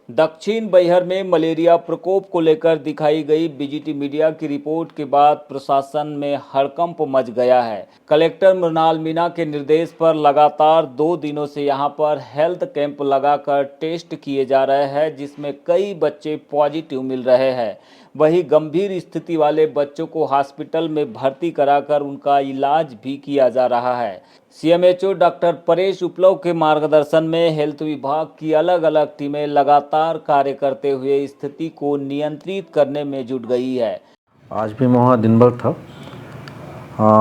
दक्षिण बैहर में मलेरिया प्रकोप को लेकर दिखाई गई बीजीटी मीडिया की रिपोर्ट के बाद प्रशासन में हड़कंप मच गया है। कलेक्टर मृणाल मीणा के निर्देश पर लगातार 2 दिनों से यहां पर हेल्थ कैंप लगाकर टेस्ट किए जा रहे हैं, जिसमें कई बच्चे पॉजिटिव मिल रहे हैं। वहीं गंभीर स्थिति वाले बच्चों को हॉस्पिटल में भर्ती कराकर उनका इलाज भी किया जा रहा है। सीएमएचओ डॉक्टर परेश उपलव के मार्गदर्शन में हेल्थ विभाग की अलग अलग टीमें लगातार कार्य करते हुए स्थिति को नियंत्रित करने में जुट गई है। आज भी मैं वहाँ दिन भर था।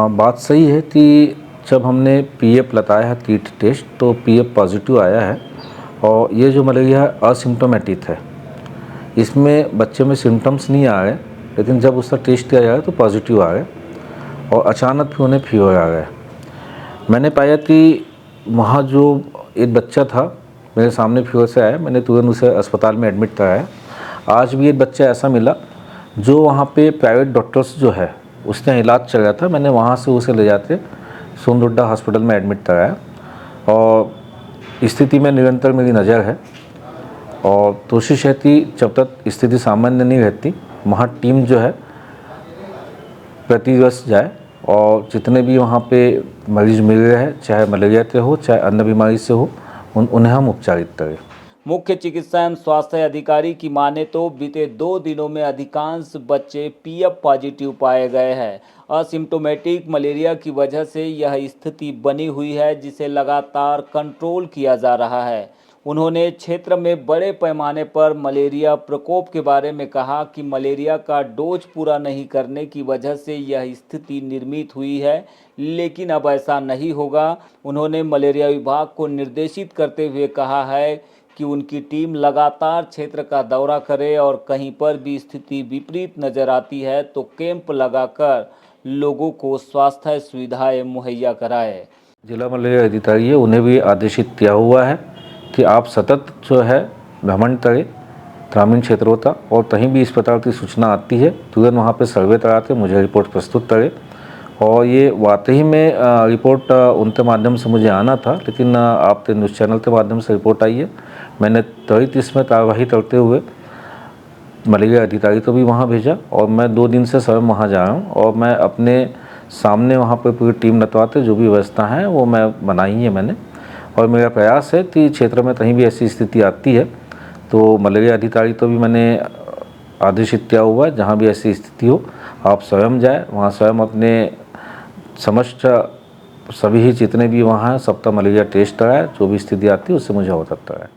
बात सही है कि जब हमने पीएफ लगाया है किट टेस्ट तो पीएफ पॉजिटिव आया है और ये जो मलेरिया है असिम्टोमेटिक है। इसमें बच्चे में सिम्टम्स नहीं आ रहे, लेकिन जब उसका टेस्ट किया जाए तो पॉजिटिव आ गए और अचानक फिर उन्हें फीवर आ गया। मैंने पाया कि वहाँ जो एक बच्चा था मेरे सामने फीवर से आया, मैंने तुरंत उसे अस्पताल में एडमिट कराया। आज भी एक बच्चा ऐसा मिला जो वहाँ पे प्राइवेट डॉक्टर्स जो है उसने इलाज चल रहा था, मैंने वहाँ से उसे ले जाते सोनरुड्डा हॉस्पिटल में एडमिट कराया और स्थिति में निरंतर मेरी नज़र है और कोशिश है कि जब तक स्थिति सामान्य नहीं रहती वहाँ टीम जो है प्रतिवर्ष जाए और जितने भी वहाँ पे मरीज मिल रहे हैं, चाहे मलेरिया से हो चाहे अन्य बीमारी से हो, उन्हें हम उपचारित करें। मुख्य चिकित्सा एवं स्वास्थ्य अधिकारी की माने तो बीते 2 दिनों में अधिकांश बच्चे पीएफ पॉजिटिव पाए गए हैं। असिम्टोमेटिक मलेरिया की वजह से यह स्थिति बनी हुई है, जिसे लगातार कंट्रोल किया जा रहा है। उन्होंने क्षेत्र में बड़े पैमाने पर मलेरिया प्रकोप के बारे में कहा कि मलेरिया का डोज पूरा नहीं करने की वजह से यह स्थिति निर्मित हुई है, लेकिन अब ऐसा नहीं होगा। उन्होंने मलेरिया विभाग को निर्देशित करते हुए कहा है कि उनकी टीम लगातार क्षेत्र का दौरा करे और कहीं पर भी स्थिति विपरीत नजर आती है तो कैंप लगाकर लोगों को स्वास्थ्य सुविधाएं मुहैया कराए। जिला मलेरिया अधिकारी है, उन्हें भी आदेशित किया हुआ है कि आप सतत जो है भ्रमण करें ग्रामीण क्षेत्रों का और कहीं भी इस प्रकार की सूचना आती है तुरंत वहाँ पे सर्वे कराते मुझे रिपोर्ट प्रस्तुत करें। और ये वाकई में रिपोर्ट उनके माध्यम से मुझे आना था, लेकिन आपके न्यूज़ चैनल के माध्यम से रिपोर्ट आई है। मैंने त्वरित इसमें कार्यवाही करते हुए मलेरिया अधिकारी को भी वहाँ भेजा और मैं 2 दिन से स्वयं वहाँ जा रहा हूँ और मैं अपने सामने वहाँ पर पूरी टीम लगवाते जो भी व्यवस्था है वो मैं बनाई है मैंने। और मेरा प्रयास है कि क्षेत्र में कहीं भी ऐसी स्थिति आती है तो मलेरिया अधिकारी तो भी मैंने आदेशित किया हुआ है, जहाँ भी ऐसी स्थिति हो आप स्वयं जाए, वहाँ स्वयं अपने समस्त सभी जितने भी वहाँ हैं सबका मलेरिया टेस्ट कराए, जो भी स्थिति आती है उससे मुझे अवगत कराए।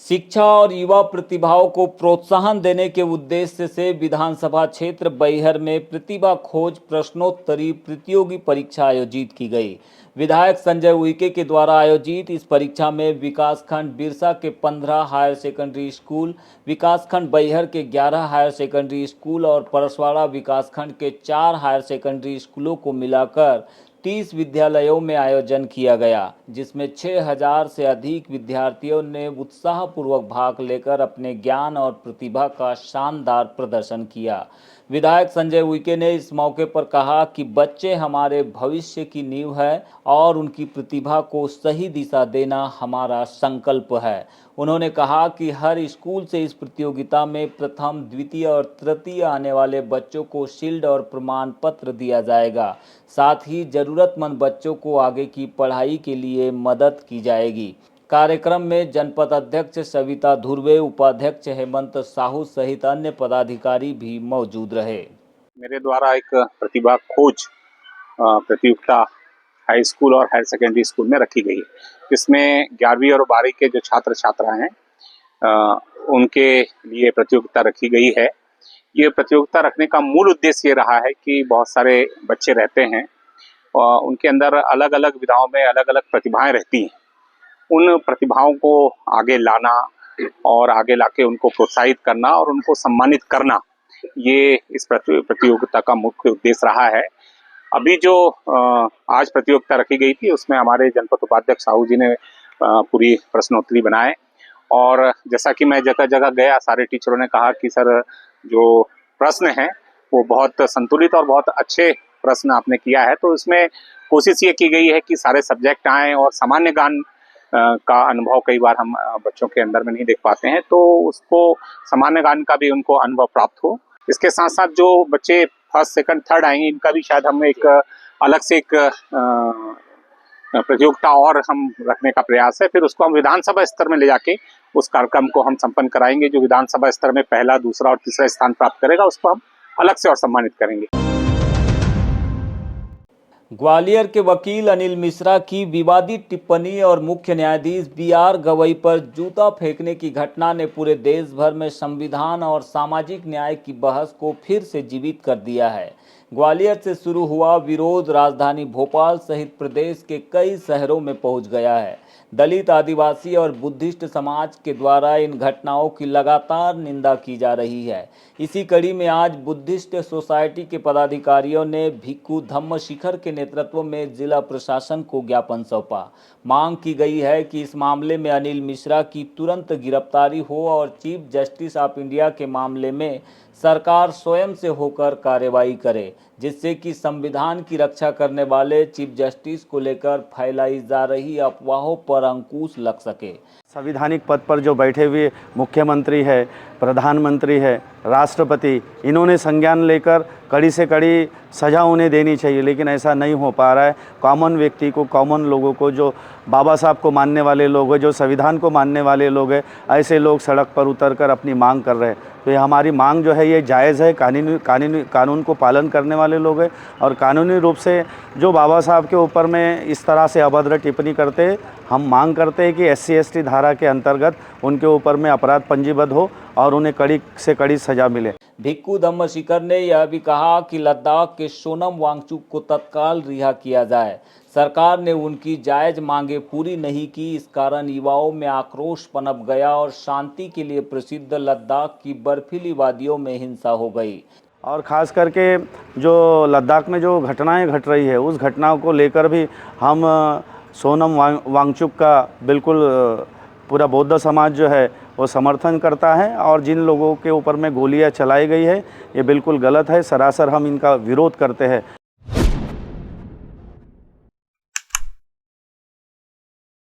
शिक्षा और युवा प्रतिभाओं को प्रोत्साहन देने के उद्देश्य से विधानसभा क्षेत्र बैहर में प्रतिभा खोज प्रश्नोत्तरी प्रतियोगी परीक्षा आयोजित की गई। विधायक संजय उइके के द्वारा आयोजित इस परीक्षा में विकासखंड बिरसा के 15 हायर सेकेंडरी स्कूल, विकासखंड बैहर के 11 हायर सेकेंडरी स्कूल और परसवाड़ा विकासखंड के 4 हायर सेकेंडरी स्कूलों को मिलाकर 30 विद्यालयों में आयोजन किया गया, जिसमें 6000 से अधिक विद्यार्थियों ने उत्साहपूर्वक भाग लेकर अपने ज्ञान और प्रतिभा का शानदार प्रदर्शन किया। विधायक संजय उइके ने इस मौके पर कहा कि बच्चे हमारे भविष्य की नींव है और उनकी प्रतिभा को सही दिशा देना हमारा संकल्प है। उन्होंने कहा कि हर स्कूल से इस प्रतियोगिता में प्रथम, द्वितीय और तृतीय आने वाले बच्चों को शील्ड और प्रमाण पत्र दिया जाएगा। साथ ही जरूरतमंद बच्चों को आगे की पढ़ाई के लिए मदद की जाएगी। कार्यक्रम में जनपद अध्यक्ष सविता धुर्वे, उपाध्यक्ष हेमंत साहू सहित अन्य पदाधिकारी भी मौजूद रहे। मेरे द्वारा एक प्रतिभा खोज प्रतियोगिता हाई स्कूल और हायर सेकेंडरी स्कूल में रखी गई है। इसमें 11वीं और 12वीं के जो छात्र छात्रा हैं उनके लिए प्रतियोगिता रखी गई है। ये प्रतियोगिता रखने का मूल उद्देश्य ये रहा है कि बहुत सारे बच्चे रहते हैं और उनके अंदर अलग अलग विधाओं में अलग अलग प्रतिभाएं रहती हैं। उन प्रतिभाओं को आगे लाना और आगे लाके उनको प्रोत्साहित करना और उनको सम्मानित करना, ये इस प्रतियोगिता का मुख्य उद्देश्य रहा है। अभी जो आज प्रतियोगिता रखी गई थी उसमें हमारे जनपद उपाध्यक्ष साहू जी ने पूरी प्रश्नोत्तरी बनाए और जैसा कि मैं जगह जगह गया, सारे टीचरों ने कहा कि सर जो प्रश्न हैं वो बहुत संतुलित और बहुत अच्छे प्रश्न आपने किया है। तो इसमें कोशिश ये की गई है कि सारे सब्जेक्ट आएँ और सामान्य ज्ञान का अनुभव कई बार हम बच्चों के अंदर में नहीं देख पाते हैं, तो उसको सामान्य ज्ञान का भी उनको अनुभव प्राप्त हो। इसके साथ साथ जो बच्चे फर्स्ट सेकंड थर्ड आएंगे, इनका भी शायद हम एक अलग से एक प्रतियोगिता और हम रखने का प्रयास है। फिर उसको हम विधानसभा स्तर में ले जाके उस कार्यक्रम को हम संपन्न कराएंगे। जो विधानसभा स्तर में पहला, दूसरा और तीसरा स्थान प्राप्त करेगा, उसको हम अलग से और सम्मानित करेंगे। ग्वालियर के वकील अनिल मिश्रा की विवादित टिप्पणी और मुख्य न्यायाधीश BR गवई पर जूता फेंकने की घटना ने पूरे देश भर में संविधान और सामाजिक न्याय की बहस को फिर से जीवित कर दिया है। ग्वालियर से शुरू हुआ विरोध राजधानी भोपाल सहित प्रदेश के कई शहरों में पहुंच गया है। दलित, आदिवासी और बुद्धिस्ट समाज के द्वारा इन घटनाओं की लगातार निंदा की जा रही है। इसी कड़ी में आज बुद्धिस्ट सोसाइटी के पदाधिकारियों ने भिक्खू धम्मशिखर के नेतृत्व में जिला प्रशासन को ज्ञापन सौंपा। मांग की गई है कि इस मामले में अनिल मिश्रा की तुरंत गिरफ्तारी हो और चीफ जस्टिस ऑफ इंडिया के मामले में सरकार स्वयं से होकर कार्रवाई करे, जिससे कि संविधान की रक्षा करने वाले चीफ जस्टिस को लेकर फैलाई जा रही अफवाहों पर अंकुश लग सके। संवैधानिक पद पर जो बैठे हुए मुख्यमंत्री है, प्रधानमंत्री है, राष्ट्रपति, इन्होंने संज्ञान लेकर कड़ी से कड़ी सज़ा उन्हें देनी चाहिए, लेकिन ऐसा नहीं हो पा रहा है। कॉमन व्यक्ति को, कॉमन लोगों को, जो बाबा साहब को मानने वाले लोग हैं, जो संविधान को मानने वाले लोग हैं, ऐसे लोग सड़क पर उतरकर अपनी मांग कर रहे हैं। तो ये हमारी मांग जो है ये जायज़ है। कानून को पालन करने वाले लोग हैं और कानूनी रूप से जो बाबा साहब के ऊपर में इस तरह से अभद्र टिप्पणी करते हैं, हम मांग करते हैं कि SC/ST धारा के अंतर्गत उनके ऊपर में अपराध पंजीबद्ध हो और उन्हें कड़ी से कड़ी सज़ा मिले। भिक्खू धम्मशिखर ने यह भी कहा कि लद्दाख के सोनम वांगचुक को तत्काल रिहा किया जाए। सरकार ने उनकी जायज मांगे पूरी नहीं की, इस कारण युवाओं में आक्रोश पनप गया और शांति के लिए प्रसिद्ध लद्दाख की बर्फीली वादियों में हिंसा हो गई। और ख़ास करके जो लद्दाख में जो घटनाएं घट रही है, उस घटनाओं को लेकर भी हम सोनम वांगचुक का बिल्कुल पूरा बौद्ध समाज जो है वो समर्थन करता है। और जिन लोगों के ऊपर में गोलियां चलाई गई है, ये बिल्कुल गलत है, सरासर हम इनका विरोध करते हैं।